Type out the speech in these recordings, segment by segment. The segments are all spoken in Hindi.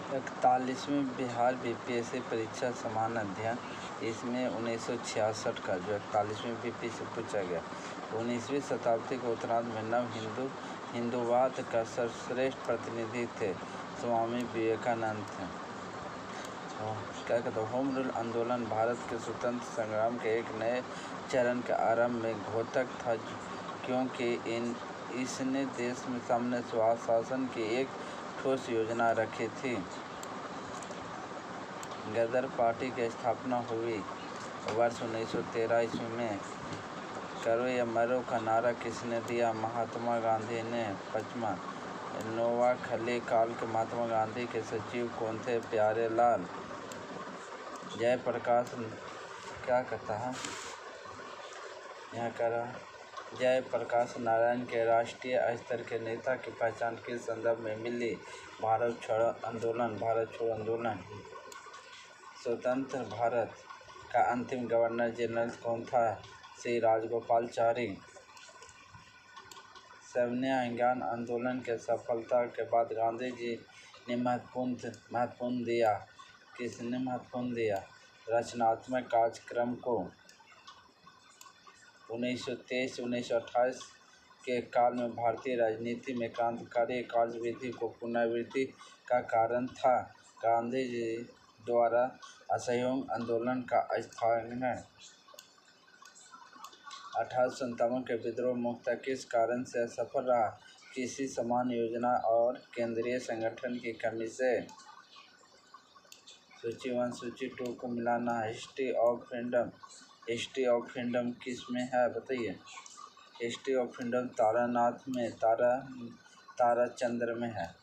41वीं बिहार बीपीएससी परीक्षा समान अध्ययन, इसमें 1966 का जो 41वीं बीपी से पूछा गया। 19वीं शताब्दी के उत्तरार्ध में नव हिंदूवाद का सर्वश्रेष्ठ प्रतिनिधि थे स्वामी विवेकानंद थे। क्या कहते हैं, होम रूल आंदोलन भारत के स्वतंत्र संग्राम के एक नए चरण के आरंभ में घातक था, क्योंकि इसने देश में सामान्य स्वशासन की एक ठोस योजना रखी थी। गदर पार्टी की स्थापना हुई वर्ष 1913 ईस्वी में। करो या मरो का नारा किसने दिया? महात्मा गांधी ने। 5वां, नोवाखली काल के महात्मा गांधी के सचिव कौन थे? प्यारे लाल। जयप्रकाश क्या कहता है यहाँ कर जयप्रकाश नारायण के राष्ट्रीय स्तर के नेता की पहचान किस संदर्भ में मिली? भारत छोड़ो आंदोलन। स्वतंत्र भारत का अंतिम गवर्नर जनरल कौन था? श्री राजगोपालाचारी। सैन्य आंदोलन के सफलता के बाद गांधी जी ने महत्वपूर्ण दिया। किसने महत्वपूर्ण दिया? रचनात्मक कार्यक्रम को। 1923-1928 के काल में भारतीय राजनीति में क्रांतिकारी कार्यविधि को पुनरावृत्ति का कारण था। गांधी जी द्वारा असहयोग आंदोलन का स्थापना। 1857 के विद्रोह मुक्ता किस कारण से असफल रहा? किसी समान योजना और केंद्रीय संगठन की कमी से। सूची 1 सूची 2 को मिलाना। हिस्ट्री ऑफ फ्रीडम किस में है बताइए? हिस्ट्री ऑफ फ्रीडम तारानाथ में, ताराचंद्र में है।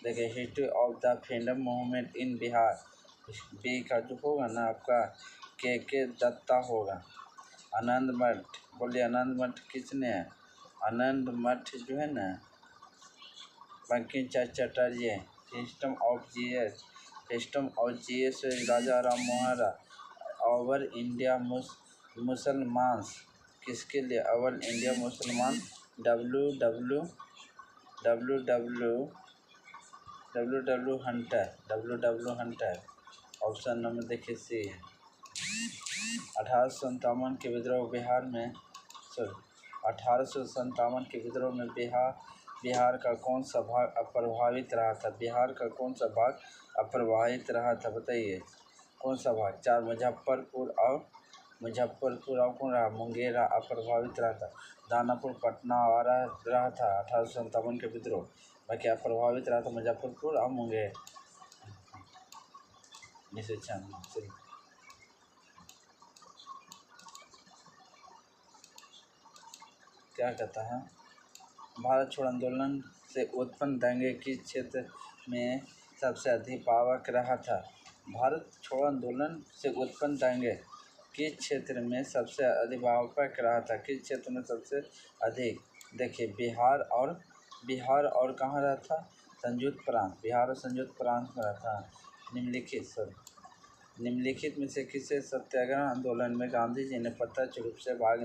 देखिए, history of the freedom movement in Bihar, B का जो होगा ना आपका के दत्ता होगा। आनंद मठ, बोलिए आनंद मठ किसने है? आनंद मठ जो है ना Bankim Chatterjee. System of GS Raja Ram Mohan Roy. Over India Musalman किसके लिए? Over India Musalman W Hunter. Option number देखिए सी है। 1857 के विद्रोह बिहार में 1857 के विद्रोह में बिहार का कौन सा भाग अप्रभावित रहा था? बिहार का कौन सा भाग अप्रभावित रहा था बताइए? कौन सा भाग? 4 मुजफ्फरपुर और कौन रहा? मुंगेर अप्रभावित रहा था। दानापुर, पटना रहा था 1857 के विद्रोह। बाकी अप्रभावित रहा था मुजफ्फरपुर और मुंगेर। 1996। क्या कहता है? भारत छोड़ो आंदोलन से उत्पन्न दंगे किस क्षेत्र में सबसे अधिक व्यापक रहा था? भारत छोड़ो आंदोलन से उत्पन्न दंगे किस क्षेत्र में सबसे अधिक व्यापक रहा था? किस क्षेत्र में सबसे अधिक? देखिए, बिहार और कहाँ रहा था? संयुक्त प्रांत, बिहार और संयुक्त प्रांत में रहा था। निम्नलिखित में से किसी सत्याग्रह आंदोलन में गांधी जी ने प्रत्यक्ष रूप से भाग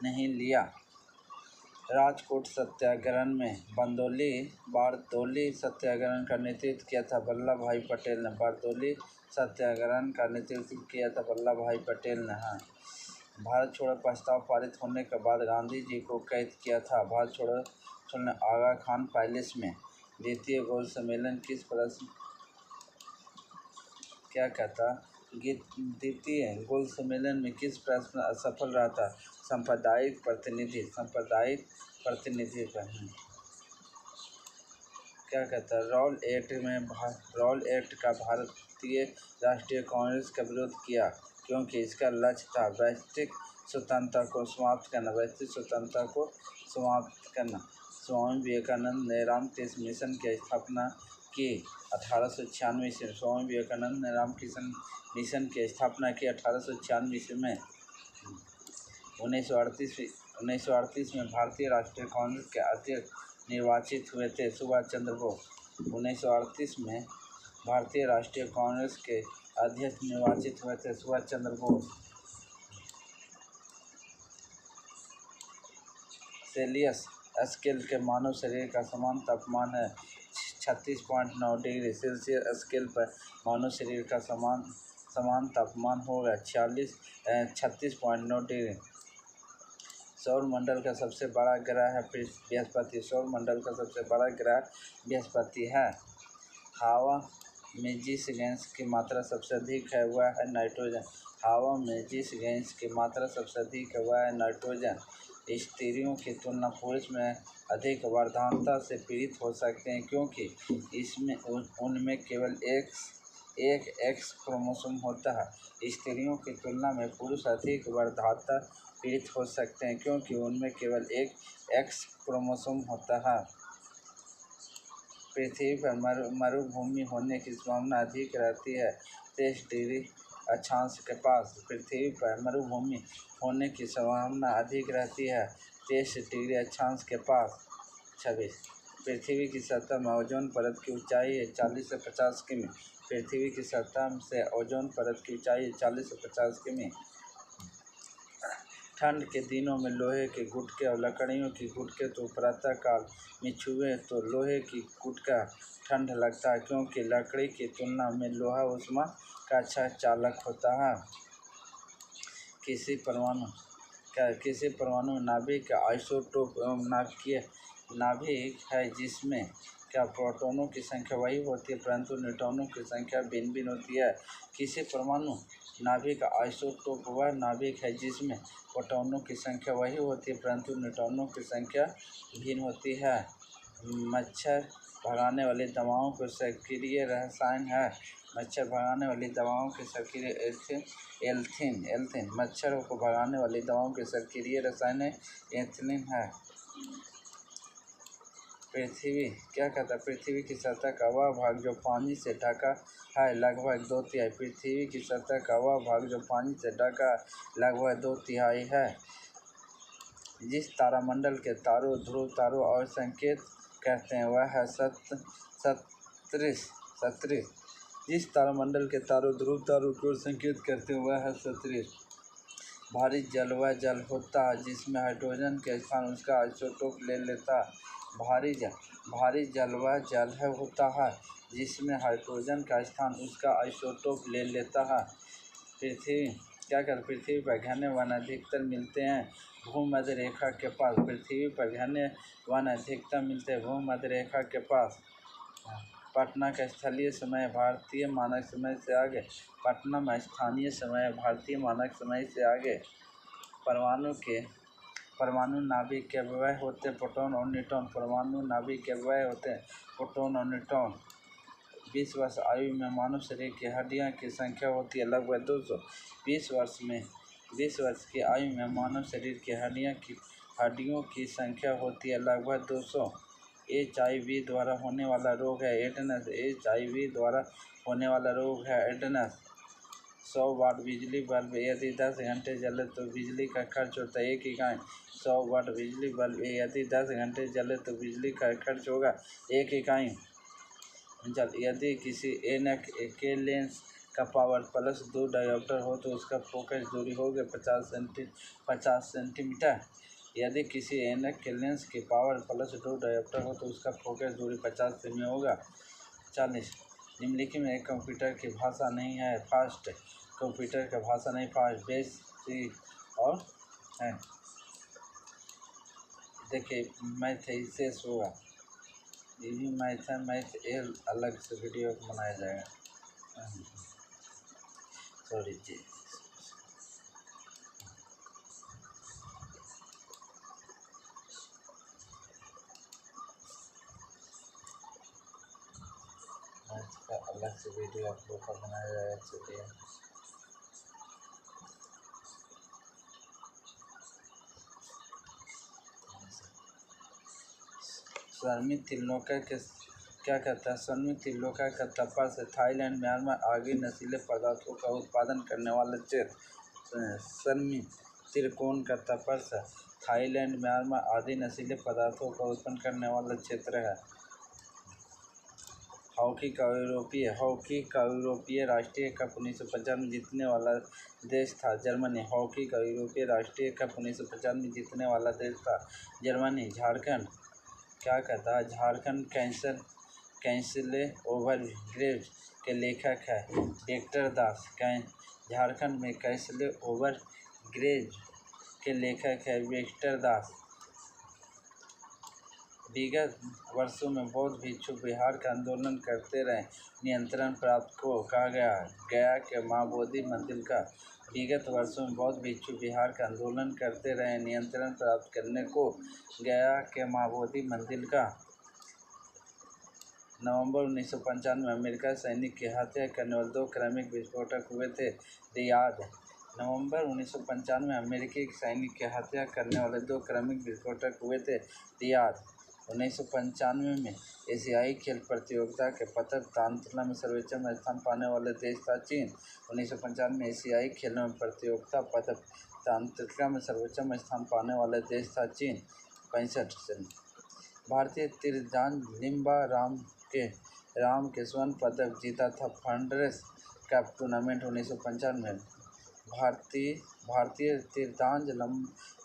नहीं लिया? राजकोट सत्याग्रह में बारदोली सत्याग्रह का नेतृत्व किया था वल्लभ भाई पटेल ने। बारदोली सत्याग्रह का नेतृत्व किया था वल्लभ भाई पटेल ने। हाँ। भारत छोड़ो प्रस्ताव पारित होने के बाद गांधी जी को कैद किया था भारत छोड़ो ने आगा खान पैलेस में। द्वितीय गोल सम्मेलन किस प्रश्न क्या कहता? द्वितीय गोल सम्मेलन में किस प्रश्न असफल रहा था? सांप्रदायिक प्रतिनिधित्व। क्या कहता है? रॉल एक्ट का भारतीय राष्ट्रीय कांग्रेस का विरोध किया क्योंकि इसका लक्ष्य था वैश्विक स्वतंत्रता को समाप्त करना। स्वामी विवेकानंद ने रामकृष्ण मिशन की स्थापना की 1896 ईस्वी में। स्वामी विवेकानंद ने रामकृष्ण मिशन की स्थापना की 1896 ईस्वी में। 1938 में भारतीय राष्ट्रीय कांग्रेस के अध्यक्ष निर्वाचित हुए थे सुभाष चंद्र बोस। 1938 में भारतीय राष्ट्रीय कांग्रेस के अध्यक्ष निर्वाचित हुए थे सुभाष चंद्र बोस। सेल्सियस स्केल के मानव शरीर का समान तापमान है। 36.9 डिग्री सेल्सियस स्केल पर मानव शरीर का समान तापमान होगा 36.9 डिग्री। सौर मंडल का सबसे बड़ा ग्रह है बृहस्पति। सौर मंडल का सबसे बड़ा ग्रह बृहस्पति है। हवा में जिस गैस की मात्रा सबसे अधिक है वह है नाइट्रोजन। हवा में जिस गैस की मात्रा सबसे अधिक है वह है नाइट्रोजन। स्त्रियों की तुलना पुरुष में अधिक वर्धानता से पीड़ित हो सकते हैं क्योंकि इसमें उनमें केवल एक एक्स क्रोमोसोम होता है। स्त्रियों की तुलना में पुरुष अधिक वर्धानता पीड़ित हो सकते हैं क्योंकि उनमें केवल एक एक्स क्रोमोसोम होता है। पृथ्वी पर मरुभूमि होने की संभावना अधिक रहती है 23 डिग्री अक्षांश के पास। पृथ्वी पर मरुभूमि होने की संभावना अधिक रहती है 23 डिग्री अक्षांश के पास। 26 पृथ्वी की सतह में ओजोन परत की ऊंचाई है 40 से 50 किमी। पृथ्वी की सतह से ओजोन परत की ऊंचाई है 40 से 50 किमी। ठंड के दिनों में लोहे के गुटके और लकड़ियों की गुटके तो प्रातः काल में छुए तो लोहे की गुटका ठंड लगता है क्योंकि लकड़ी की तुलना में लोहा ऊष्मा का अच्छा चालक होता है। किसी परमाणु नाभिक आइसोटोप नाभिक है जिसमें प्रोटॉनों की संख्या वही होती है परंतु न्यूट्रॉनों की संख्या भिन्न भिन्न होती है। किसी परमाणु नाभिक आइसोटोप वह नाभिक है जिसमें प्रोटॉनों की संख्या वही होती है परंतु न्यूट्रॉनों की संख्या भिन्न होती है। मच्छर भगाने वाली दवाओं के सक्रिय रसायन है। मच्छर भगाने वाली दवाओं के सक्रिय एल्थिन मच्छरों को भगाने वाली दवाओं के सक्रिय रसायन एथिलीन है। पृथ्वी क्या कहता है? पृथ्वी की सतह का वह भाग जो पानी से ढका है लगभग 2/3। पृथ्वी की सतह का वह भाग जो पानी से ढका लगभग 2/3 है। जिस तारामंडल के तारों ध्रुव तारों और संकेत कहते हैं वह है सत्रिस। जिस तारामंडल के तारों ध्रुव तारों को संकेत करते हैं वह है सत्रिस। भारी जल वह जल होता है जिसमें हाइड्रोजन के स्थान उसका आइसोटोप ले लेता है। भारी जल वह जल होता है जिसमें हाइड्रोजन का स्थान उसका आइसोटोप ले लेता है। पृथ्वी पर घने वन अधिकतर मिलते हैं भूमध्य रेखा के पास। पृथ्वी पर घने वन अधिकतर मिलते हैं भूमध्य रेखा के पास। पटना का स्थलीय समय भारतीय मानक समय से आगे। पटना में स्थानीय समय भारतीय मानक समय से आगे। परमाणु नाभिक के व्यय होते हैं प्रोटॉन और न्यूट्रॉन। परमाणु नाभिक के व्यय होते हैं प्रोटॉन और न्यूट्रॉन। 20 वर्ष आयु में मानव शरीर की हड्डियों की संख्या होती है लगभग 200। 20 वर्ष की आयु में मानव शरीर की हड्डियों की संख्या होती है लगभग 200। HIV द्वारा होने वाला रोग है एडेनस। HIV द्वारा होने वाला रोग है एडेनस। 100 वाट बिजली बल्ब यदि 10 घंटे जले तो बिजली का खर्च होता है 1 इकाई। 100 वाट बिजली बल्ब यदि 10 घंटे जले तो बिजली का खर्च होगा 1 इकाई। यदि किसी ऐनक के लेंस का पावर +2 डायोप्टर हो तो उसका फोकस दूरी होगी 50 सेंटीमीटर। यदि किसी ऐनक के लेंस की पावर +2 डायोप्टर हो तो उसका फोकस दूरी 50 सेमी होगा। 40 निम्नलिखित में एक कंप्यूटर की भाषा नहीं है फास्ट। कंप्यूटर का भाषा नहीं फास्ट बेसिक और है। देखिए मैथ इससे होगा ये भी मैथ है। मैथ अलग से वीडियो बनाया जाएगा। सॉरी जी। मैथ का अलग से वीडियो आप लोग का बनाया जाएगा। चलिए स्वामी त्रिलोका के क्या कहता है? स्वामी त्रिलोका का तपा से थाईलैंड म्यांमार आगे नशीले पदार्थों का उत्पादन करने वाला क्षेत्र। स्वामी त्रिकोण का तपा से थाईलैंड म्यांमार आदि नशीले पदार्थों का उत्पन्न करने वाला क्षेत्र है। हॉकी का यूरोपीय राष्ट्रीय कप 1950 में जीतने वाला देश था जर्मनी। हॉकी का यूरोपीय राष्ट्रीय कप 1950 में जीतने वाला देश था जर्मनी। झारखंड क्या कहता है? झारखंड कैंसिले ओवरग्रेव्स के लेखक है विक्टर दास। झारखंड में कैंसिले ओवरग्रेव्स के लेखक है विक्टर दास। विगत वर्षों में बौद्ध भिक्षु बिहार का आंदोलन करते रहे, नियंत्रण प्राप्त को कहा गया। गया के माँ बोधि मंदिर का विगत वर्षों में बौद्ध भिक्षु बिहार का आंदोलन करते रहे, नियंत्रण प्राप्त करने को गया के माँ बोधि मंदिर का नवंबर 1995 में अमेरिका सैनिक की हत्या करने वाले 2 क्रमिक विस्फोटक हुए थे। रियाद। नवंबर 1995 में अमेरिकी सैनिक की हत्या करने वाले 2 क्रमिक विस्फोटक हुए थे। रियाद। 1995 में एशियाई खेल प्रतियोगिता के पदक तांत्रिका में सर्वोच्च स्थान पाने वाले देश था चीन। 1995 में एशियाई खेलों में प्रतियोगिता पदक तांत्रिका में सर्वोच्च स्थान पाने वाले देश था चीन। 65 भारतीय तीरंदाज लिम्बा राम के स्वर्ण पदक जीता था फर्नांडीज कप टूर्नामेंट 1995 में। भारतीय तीरंदाज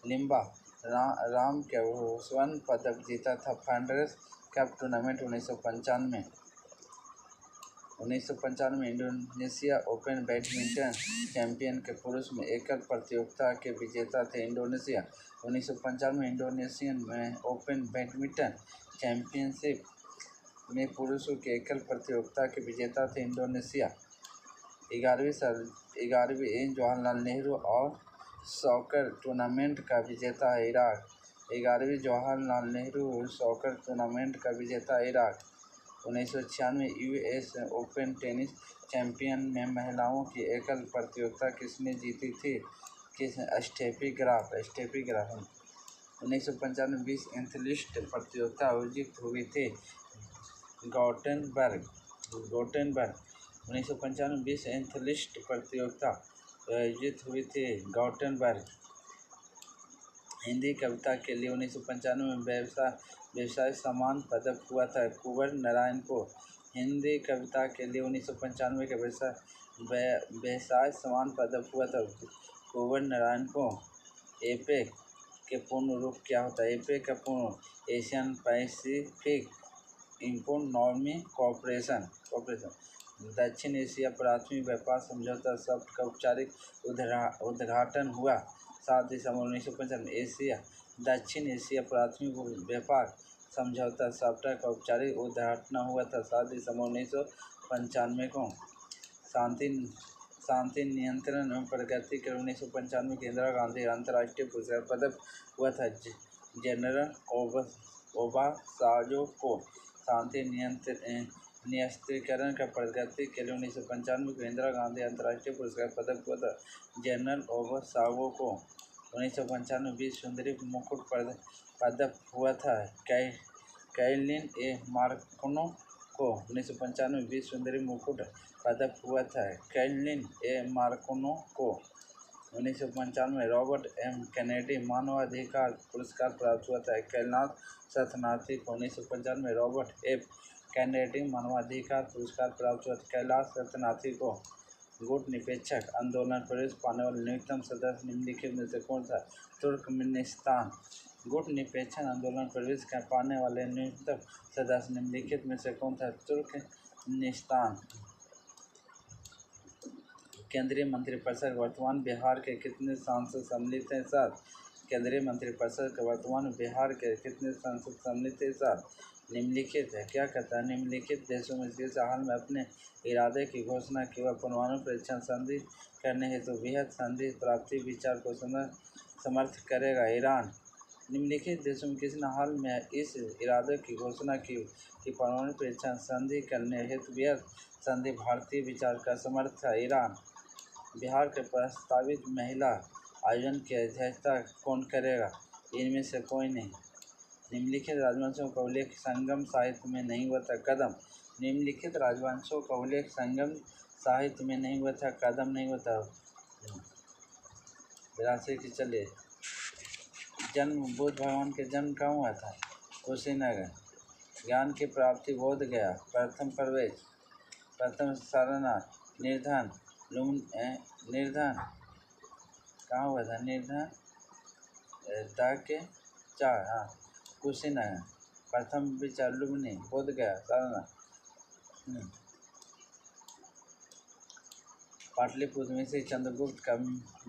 लिम्बा राम के स्वर्ण पदक जीता था फर्नांडीज कप टूर्नामेंट 1995 में। 1995 में इंडोनेशिया ओपन बैडमिंटन चैंपियन के पुरुष में एकल प्रतियोगिता के विजेता थे इंडोनेशिया। 1995 में इंडोनेशियन में ओपन बैडमिंटन चैंपियनशिप में पुरुषों के एकल प्रतियोगिता के विजेता थे इंडोनेशिया। 11वीं जवाहरलाल नेहरू और सॉकर टूर्नामेंट का विजेता है इराक। 11वीं जवाहरलाल नेहरू सॉकर टूर्नामेंट का विजेता Iraq. 1996 US open tennis champion में महिलाओं की एकल प्रतियोगिता किसने जीती थी? Steffi Graf. 1995 विश्व एथलीट प्रतियोगिता आयोजित हुई थी गॉटेनबर्ग। 1995 विश्व एथलीट प्रतियोगिता आयोजित हुई थी गॉटेनबर्ग। हिंदी कविता के लिए 1995 में व्यवसाय सम्मान पदक हुआ था कुंवर नारायण को। हिंदी कविता के लिए 1995 के व्यवसाय सम्मान पदक हुआ था कुंवर नारायण को। एपेक के पूर्ण रूप क्या होता है? एपेक का पूर्ण एशियन पैसिफिक इकोनॉमिक कोऑपरेशन। दक्षिण एशिया प्राथमिक व्यापार समझौता शब्द का औपचारिक उद्घाटन हुआ 7 दिसंबर 1995। दक्षिण एशिया प्राथमिक व्यापार समझौता शब्द का औपचारिक उद्घाटन हुआ था 7 दिसंबर 1995 को। शांति नियंत्रण एवं प्रगति के 1995 के इंदिरा गांधी अंतर्राष्ट्रीय पुरस्कार पदक हुआ था जनरल ओबासांजो को। शांति निरस्त्रीकरण का प्रगति के लिए 1995 को इंदिरा गांधी अंतर्राष्ट्रीय पुरस्कार पदक हुआ था जनरल ओबासांजो को। 1995 विश्व सुंदरी मुकुट पदक हुआ था कैरोलिन ए मार्कोनो को। 1995 विश्व सुंदरी मुकुट पदक हुआ था कैरोलिन ए मार्कोनो को। 1995 में रॉबर्ट एम कैनेडी मानवाधिकार पुरस्कार प्राप्त हुआ था कैलाश सत्यार्थी को। 1995 में रॉबर्ट एफ कैनेडी मानवाधिकार पुरस्कार प्राप्त हुआ था कैलाश सत्यार्थी को। गुट निरपेक्षक आंदोलन प्रवेश पाने वाले न्यूनतम सदस्य निम्नलिखित में से कौन था? तुर्कमेनिस्तान। गुट निरपेक्षक आंदोलन प्रवेश पाने वाले न्यूनतम सदस्य निम्नलिखित में से कौन था? तुर्कमेनिस्तान। केंद्रीय मंत्रिपरिषद वर्तमान बिहार के कितने सांसद सम्मिलित हैं? 7। केंद्रीय मंत्रिपरिषद के वर्तमान बिहार के कितने सांसद सम्मिलित हैं? 7। निम्नलिखित है क्या कहता है? निम्नलिखित देशों में किस हाल में अपने इरादे की घोषणा की वह परमाणु परीक्षण संधि करने हेतु वृहद संधि प्राप्ति विचार को समर्थ करेगा? ईरान। निम्नलिखित देशों में किसने हाल में इस इरादे की घोषणा की कि परमाणु परीक्षण संधि करने हेतु वृहद संधि भारतीय विचार का समर्थ है? ईरान। बिहार के प्रस्तावित महिला आयोजन की अध्यक्षता कौन करेगा? इनमें से कोई नहीं। निम्नलिखित राजवंशों का उल्लेख संगम साहित्य में नहीं हुआ था? कदम। निम्नलिखित राजवंशों का उल्लेख संगम साहित्य में नहीं हुआ था? कदम नहीं हुआ था। 82 की चलिए जन्म बुद्ध भगवान के जन्म कहाँ हुआ था? कुशीनगर। ज्ञान की प्राप्ति बोध गया। प्रथम प्रवेश। प्रथम सारनाथ। निर्धन कहाँ हुआ था? निर्धन के 4। हाँ कुशीनगर। प्रथम विचार लुम्बिनी बोध गया सारनाथ। पाटलिपुत्र में से चंद्रगुप्त का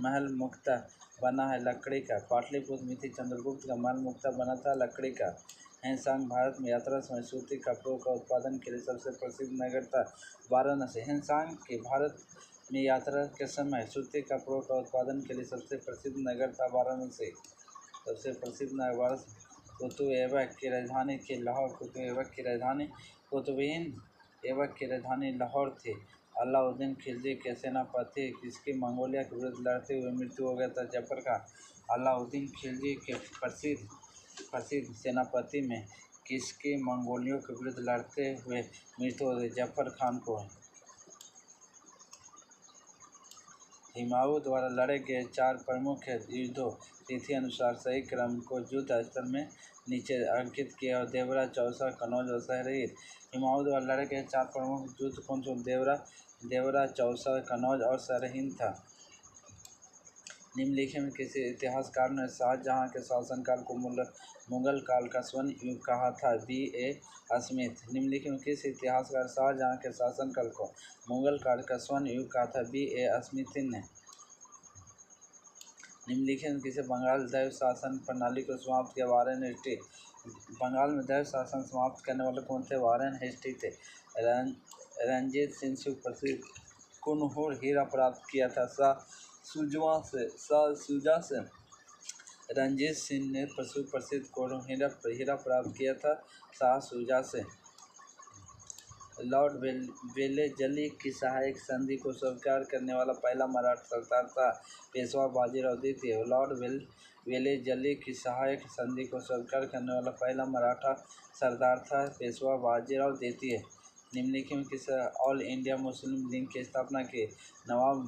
महल मुख्यतः बना है लकड़ी का। पाटलिपुत्र में से चंद्रगुप्त का महल मुख्यतः बना था लकड़ी का। हैंसांग भारत में यात्रा समय सूती कपड़ों का उत्पादन के लिए सबसे प्रसिद्ध नगर था वाराणसी। हैंसांग के भारत में यात्रा के समय सूती कपड़ों का उत्पादन के लिए सबसे प्रसिद्ध नगर था वाराणसी। सबसे प्रसिद्ध नगर वाराणसी। कुतुब ऐबक की राजधानी थी लाहौर। कुतुब ऐबक की राजधानी कुतुबुद्दीन ऐबक की राजधानी लाहौर थी। अलाउद्दीन खिलजी के सेनापति जिसकी मंगोलिया के विरुद्ध लड़ते हुए मृत्यु हो गया था जफर खान। अलाउद्दीन खिलजी के प्रसिद्ध सेनापति में किसकी मंगोलियों के विरुद्ध लड़ते हुए मृत्यु हो गई? जफर खान को। हुमायूं द्वारा लड़े गए 4 प्रमुख युद्धों तिथि अनुसार सही क्रम को युद्ध स्थल में नीचे अंकित किया। देवरा, चौसा, कनौज और सरहिंद। हुमायूं द्वारा लड़े गए 4 प्रमुख युद्ध कौन से? देवरा, चौसा, कनौज और सरहिंद था। निम्नलिखित में किसी इतिहासकार ने शाहजहां के शासनकाल को मुगल काल का स्वर्ण युग कहा था? B.A. स्मिथ। निम्नलिखित में किस इतिहासकार शाहजहां के शासनकाल को मुगल काल का स्वर्ण युग कहा था? B.A. स्मिथ ने। निम्नलिखित में किसे बंगाल दैव शासन प्रणाली को समाप्त किया? Warren hasty. बंगाल में दैव शासन समाप्त करने वाले कौन थे? वारेन हेस्टी थे। रणजीत सिंह सुप्रसिद्ध कुनहुर हीरा प्राप्त किया था शाह शुजा से। रणजीत सिंह ने सुप्रसिद्ध कुनहुर हीरा प्राप्त किया था शाह शुजा से। लॉर्ड वेलेजली की सहायक संधि को स्वीकार करने वाला पहला मराठा सरदार था पेशवा बाजीराव द्वितीय। लॉर्ड वेलेजली की सहायक संधि को स्वीकार करने वाला पहला मराठा सरदार था पेशवा बाजीराव द्वितीय। निम्नलिखित में किस ऑल इंडिया मुस्लिम लीग की स्थापना की? नवाब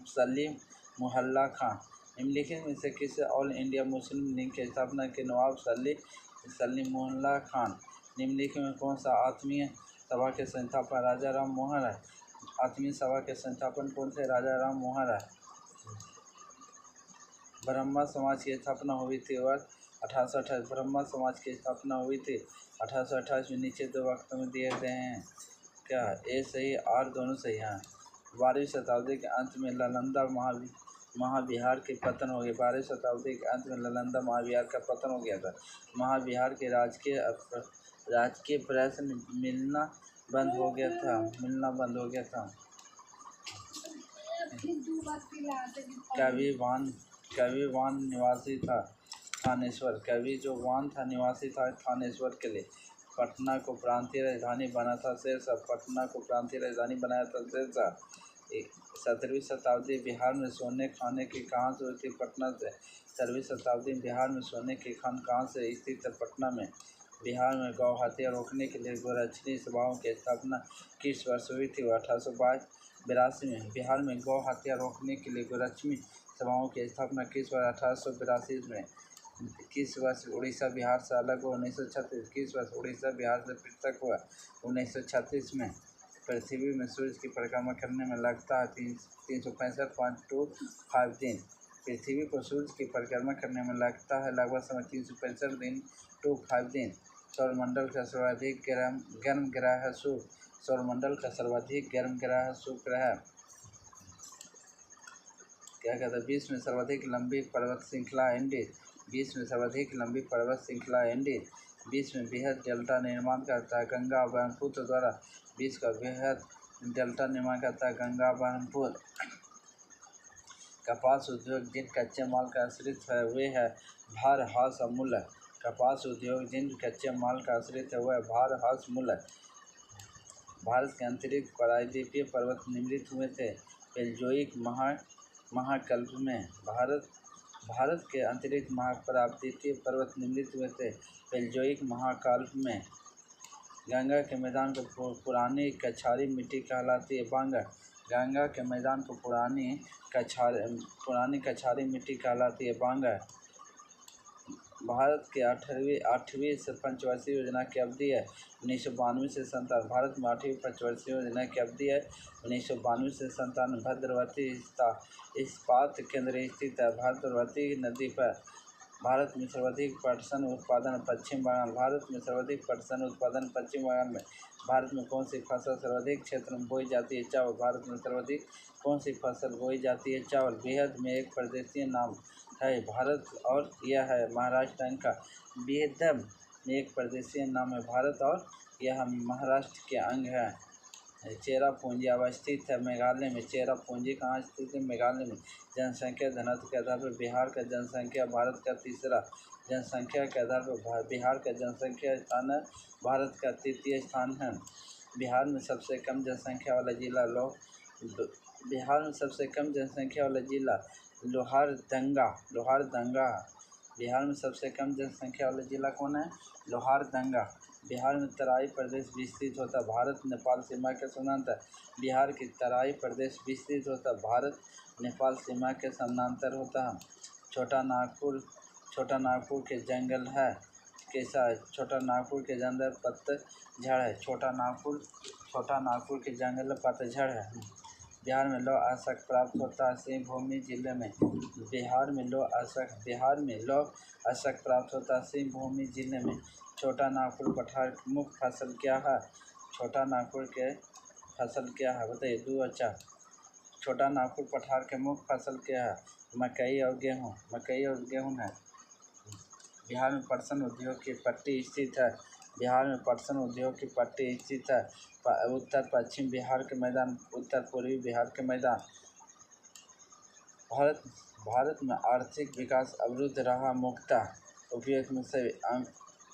सलीम मुहल्ला खां। निम्नलिखित में से किस ऑल इंडिया मुस्लिम लीग की स्थापना की? नवाब सलीम मुहल्ला खान। निम्नलिखित में कौन सा आत्मीय सभा के संस्थापक राजा राम मोहन राय? आत्मीय सभा के संस्थापक कौन थे? राजा राम मोहन राय। ब्रह्मा समाज की स्थापना हुई थी वर्ष 1828। ब्रह्मा समाज की स्थापना हुई थी 1828 में। नीचे 2 वक्तव्य में दिए गए हैं क्या? ए सही, आर दोनों सही हैं। 12वीं शताब्दी के अंत में नालंदा महाविहार के पतन हो गया। 12वीं शताब्दी के अंत में नालंदा महाविहार का पतन हो गया था। महाविहार के राजकीय प्रश्न मिलना बंद हो गया था। कवि वान निवासी था थानेश्वर। कवि जो वान था निवासी था थानेश्वर के लिए। पटना को प्रांतीय राजधानी बना था शेरशाह। पटना को प्रांतीय राजधानी बनाया था शेरशाह। 17वीं शताब्दी बिहार में सोने खाने की कहाँ से हुई थी? पटना से। 17वीं शताब्दी में बिहार में सोने की खान कहाँ से स्थित है? पटना में। बिहार में गौ हत्या रोकने के लिए गोरक्षणी सभाओं की स्थापना किस वर्ष हुई थी? 1882 में। बिहार में गौ हत्या रोकने के लिए गोरक्षणी सभाओं की स्थापना किस वर्ष? 1882 में। किस वर्ष उड़ीसा बिहार से अलग हुआ? 1936। किस वर्ष उड़ीसा बिहार से पृथक हुआ? 1936 में। पृथ्वी में सूर्य की परिक्रमा करने में लगता है 365.25 दिन। पृथ्वी को सूर्य की परिक्रमा करने में लगता है लगभग समय 365 दिन 25 दिन। सौरमंडल का सर्वाधिक गर्म ग्रह है शुक्र। सौरमंडल का सर्वाधिक गर्म ग्रह है शुक्र है। क्या कहता है? विश्व में सर्वाधिक लंबी पर्वत श्रृंखला एंडीज। विश्व में सर्वाधिक लंबी पर्वत श्रृंखला एंडीज। विश्व में बृहद डेल्टा निर्माण करता है गंगा ब्रह्मपुत्र द्वारा। विश्व का बृहद डेल्टा निर्माण करता है गंगा ब्रह्मपुत्र। कपास उद्योग जिन कच्चे माल का आश्रित है वे है भार, हास और मूलक। कपास उद्योग जिन कच्चे माल का आश्रित है वह भार, हास, मूलक। भारत के अंतरिक्ष प्रायद्वीपीय पर्वत निर्मित हुए थे पेलजोइक महाकल्प में। भारत के अंतरिक्ष प्रायद्वीपीय पर्वत निर्मित हुए थे पेलजोइक महाकल्प में। गंगा के मैदान को पुरानी कछारी मिट्टी कहलाती है बांगर। गंगा के मैदान को पुरानी कछारी मिट्टी कहलाती है बांगर। भारत के 8वीं पंचवर्षीय योजना की अवधि है 1992 से 97। भारत में 8वीं पंचवर्षीय योजना की अवधि है 1992 से 97। भद्रवती इस्पात केंद्र स्थित है भद्रवती नदी पर। भारत में सर्वाधिक पटसन उत्पादन पश्चिम बंगाल। भारत में सर्वाधिक पटसन उत्पादन पश्चिम बंगाल में। भारत में कौन सी फसल सर्वाधिक क्षेत्र में बोई जाती है? चावल। भारत में सर्वाधिक कौन सी फसल बोई जाती है? चावल। बेहद में एक प्रदेशीय नाम है भारत और यह है महाराष्ट्र का। बेहद में एक प्रदेशीय नाम है भारत और यह महाराष्ट्र के अंग है। चेरापूंजी अवस्थित है मेघालय में। चेरापूंजी कहाँ स्थित है? मेघालय में। जनसंख्या घनत्व के आधार पर बिहार का जनसंख्या भारत का तीसरा, जनसंख्या के आधार पर बिहार का जनसंख्या स्थान है, भारत का तृतीय स्थान है। बिहार में सबसे कम जनसंख्या वाला जिला बिहार में सबसे कम जनसंख्या वाला जिला लोहारदंगा। बिहार में सबसे कम जनसंख्या वाला जिला कौन है? लोहारदंगा। बिहार में तराई प्रदेश विस्तृत होता है भारत नेपाल सीमा के समानांतर। बिहार की तराई प्रदेश विस्तृत होता है भारत नेपाल सीमा के समानांतर होता है। छोटा नागपुर के जंगल है कैसा है? छोटा नागपुर के जंगल पतझड़ है। छोटा नागपुर के जंगल पतझड़ है। बिहार में लौह अयस्क प्राप्त होता है सिंहभूमि जिले में। बिहार में लौह अयस्क प्राप्त होता है सिंहभूमि जिले में। छोटा नागपुर पठार की मुख्य फसल क्या है? छोटा नागपुर के फसल क्या है बताइए? 2 अच्छा। छोटा नागपुर पठार के मुख्य फसल क्या है? मकई और गेहूँ है। बिहार में पटसन उद्योग की पट्टी स्थित है। बिहार में पटसन उद्योग की पट्टी स्थित है। उत्तर पश्चिम बिहार के मैदान, उत्तर पूर्वी बिहार के मैदान। भारत में आर्थिक विकास अवरुद्ध रहा मुख्यतः उपयोग में से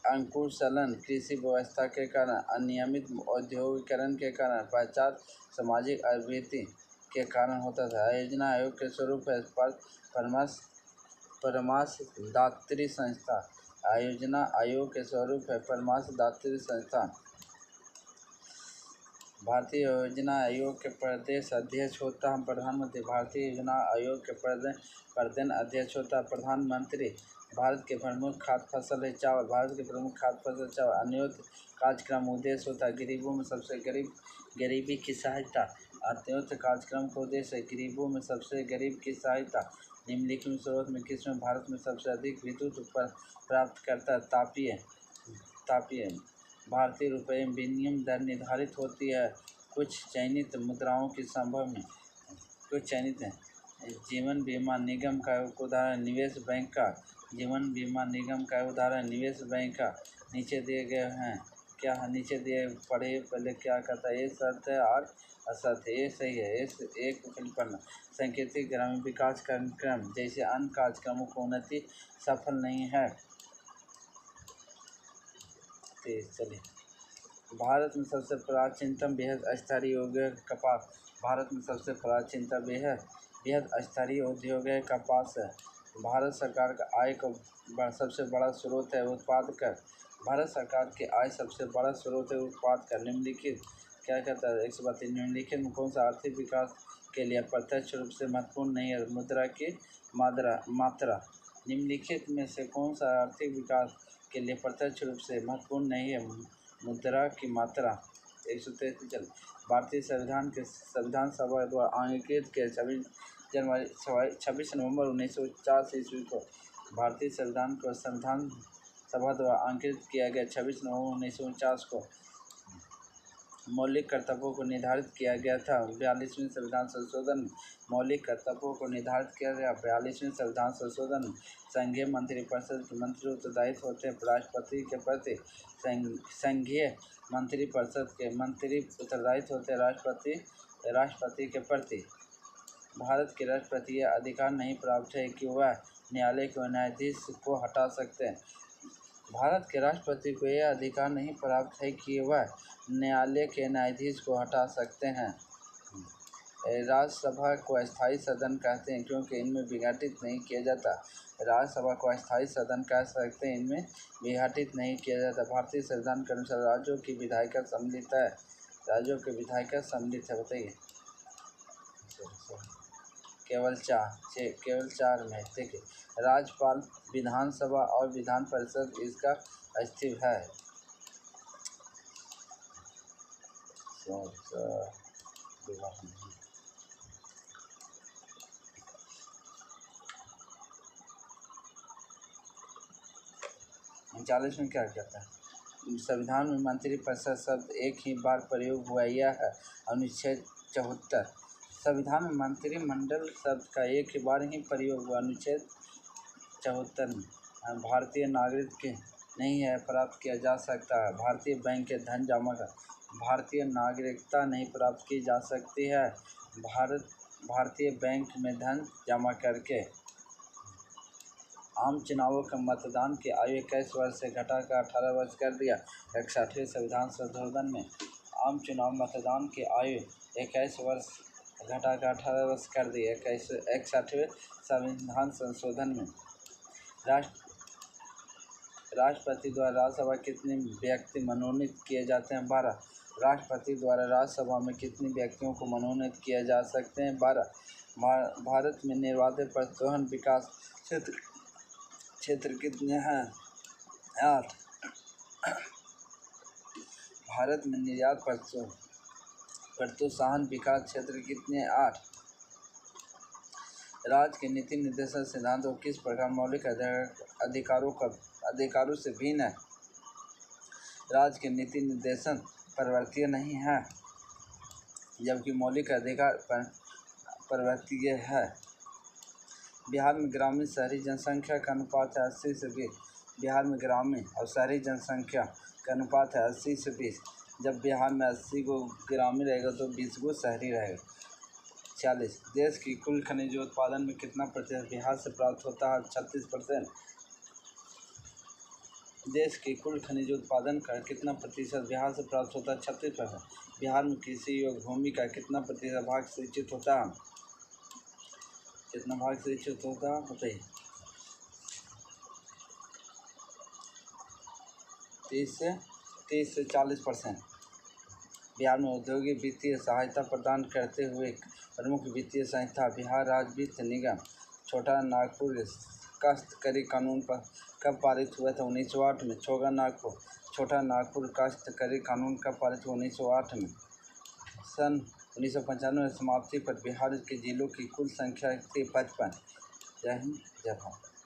अंकुशलन, कृषि व्यवस्था के कारण, अनियमित औद्योगिकरण के कारण, पश्चात सामाजिक अभिवृद्धि के कारण होता था। योजना आयोग के स्वरूप है परामर्शदात्री संस्था। योजना आयोग के स्वरूप है परामर्शदात्री संस्था। भारतीय योजना आयोग के प्रदेश अध्यक्ष होता है प्रधानमंत्री। भारतीय योजना आयोग के प्रदेश अध्यक्ष होता है प्रधानमंत्री। भारत के प्रमुख खाद्य फसल है चावल। भारत के प्रमुख खाद्य फसल चावल। अन्योन्य कार्यक्रम उद्देश्य होता है गरीबों में सबसे गरीबी की सहायता। अन्योन्य कार्यक्रम का उद्देश्य है गरीबों में सबसे गरीब की सहायता। निम्नलिखित स्रोत में किसमें भारत में सबसे अधिक विद्युत प्राप्त करता है? तापीय। भारतीय रुपये में विनिमय दर निर्धारित होती है कुछ चयनित मुद्राओं की संभव में। कुछ चयनित हैं। जीवन बीमा निगम का उदाहरण निवेश बैंक का। जीवन बीमा निगम का उदाहरण निवेश बैंक का। नीचे दिए गए हैं क्या है? नीचे दिए पढ़े पहले क्या कहता है? ये शर्त है और असत है। ये सही है। एक पढ़ना। सांकेतिक ग्रामीण विकास कार्यक्रम जैसे अन्य कार्यक्रमों को उन्नति सफल नहीं है। चलिए, भारत में सबसे प्राचीनतम बेहद स्तरीय उद्योग कपास। भारत में सबसे प्राचीनतम बेहद स्तरीय उद्योग है कपास है। भारत सरकार का आय का सबसे बड़ा स्रोत है उत्पाद कर। भारत सरकार की आय सबसे बड़ा स्रोत है उत्पाद कर। निम्नलिखित क्या कहता है? 132 निम्नलिखित में कौन सा आर्थिक विकास के लिए प्रत्यक्ष रूप से महत्वपूर्ण नहीं है? मुद्रा की मात्रा। निम्नलिखित में से कौन सा आर्थिक विकास के लिए प्रत्यक्ष रूप से महत्वपूर्ण नहीं है? मुद्रा की मात्रा। 133 भारतीय संविधान सभा द्वारा अंगीकृत के 26 नवंबर 1949 ईस्वी को भारतीय संविधान को संविधान सभा द्वारा अंकित किया गया। 26 नवंबर 1949 को मौलिक कर्तव्यों को निर्धारित किया गया था। 42वें संविधान संशोधन मौलिक कर्तव्यों को निर्धारित किया गया। 42वें संविधान संशोधन संघीय मंत्रिपरिषद के मंत्री उत्तरदायित्व होते हैं राष्ट्रपति के प्रति। संघीय मंत्रिपरिषद के मंत्री उत्तरदायित्व होते हैं राष्ट्रपति के प्रति। भारत के राष्ट्रपति यह अधिकार नहीं प्राप्त है कि वह न्यायालय के न्यायाधीश को हटा सकते हैं। भारत के राष्ट्रपति को यह अधिकार नहीं प्राप्त है कि वह न्यायालय के न्यायाधीश को हटा सकते हैं। राज्यसभा को अस्थायी सदन कहते हैं क्योंकि इनमें विघटित नहीं किया जाता। राज्यसभा को अस्थायी सदन कह सकते हैं, इनमें विघटित नहीं किया जाता। भारतीय संविधान के अनुसार राज्यों की विधायिका सम्मिलित है। राज्यों के विधायिका सम्मिलित है बताइए। केवल 4 में। देखिए, राज्यपाल, विधानसभा और विधान परिषद इसका अस्तित्व है। में क्या कहता है? संविधान में मंत्रिपरिषद शब्द एक ही बार प्रयोग हुआ, यह है अनुच्छेद 74। संविधान में मंत्रिमंडल शब्द का एक ही बार ही प्रयोग हुआ, अनुच्छेद 74 में। भारतीय नागरिक के नहीं है प्राप्त किया जा सकता है। भारतीय बैंक के धन जमा कर भारतीय नागरिकता नहीं प्राप्त की जा सकती है। भारतीय बैंक में धन जमा करके। आम चुनावों का मतदान की आयु 21 वर्ष से घटाकर 18 वर्ष कर दिया। 61वें संविधान संशोधन में आम चुनाव मतदान की आयु 21 वर्ष घटाकर 18 वर्ष कर दी। 61वें संविधान संशोधन में राष्ट्रपति द्वारा राज्यसभा कितने व्यक्ति मनोनीत किए जाते हैं? 12। राष्ट्रपति द्वारा राज्यसभा में कितने व्यक्तियों को मनोनीत किया जा सकते हैं? 12। भारत में निर्वाधित परिवहन विकास क्षेत्र कितने हैं? 8। भारत में निर्यात प्रोत्साहन विकास क्षेत्र कितने? 8। राज्य के नीति निर्देशन सिद्धांतों किस प्रकार मौलिक अधिकारों से भिन्न है? राज्य के नीति निर्देशन परिवर्तनीय नहीं है, जबकि मौलिक अधिकार परिवर्तनीय है। बिहार में ग्रामीण शहरी जनसंख्या का अनुपात है 80 से 20। बिहार में ग्रामीण और शहरी जनसंख्या का अनुपात है 80 से 20। जब बिहार में 80 को ग्रामीण रहेगा तो 20 को शहरी रहेगा। 40। देश की कुल खनिजोत्पादन में कितना प्रतिशत बिहार से प्राप्त होता है? 36%। देश की कुल खनिजोत्पादन का कितना प्रतिशत बिहार से प्राप्त होता है? 36%। बिहार में कृषि योग्य भूमि का कितना प्रतिशत भाग सिंचित होता है? कितना भाग सिंचित होता है बताइए? 30 से 40%। बिहार में औद्योगिक वित्तीय सहायता प्रदान करते हुए प्रमुख वित्तीय संस्था बिहार राज्य वित्त निगम। छोटा नागपुर काश्तकारी कानून पर कब पारित हुआ था? 1908 में। छोटा नागपुर काश्तकारी कानून कब पारित हुआ? 1908 में। सन 1995 में समाप्ति पर बिहार के जिलों की कुल संख्या थी 55। जय हिंद, जय भारत।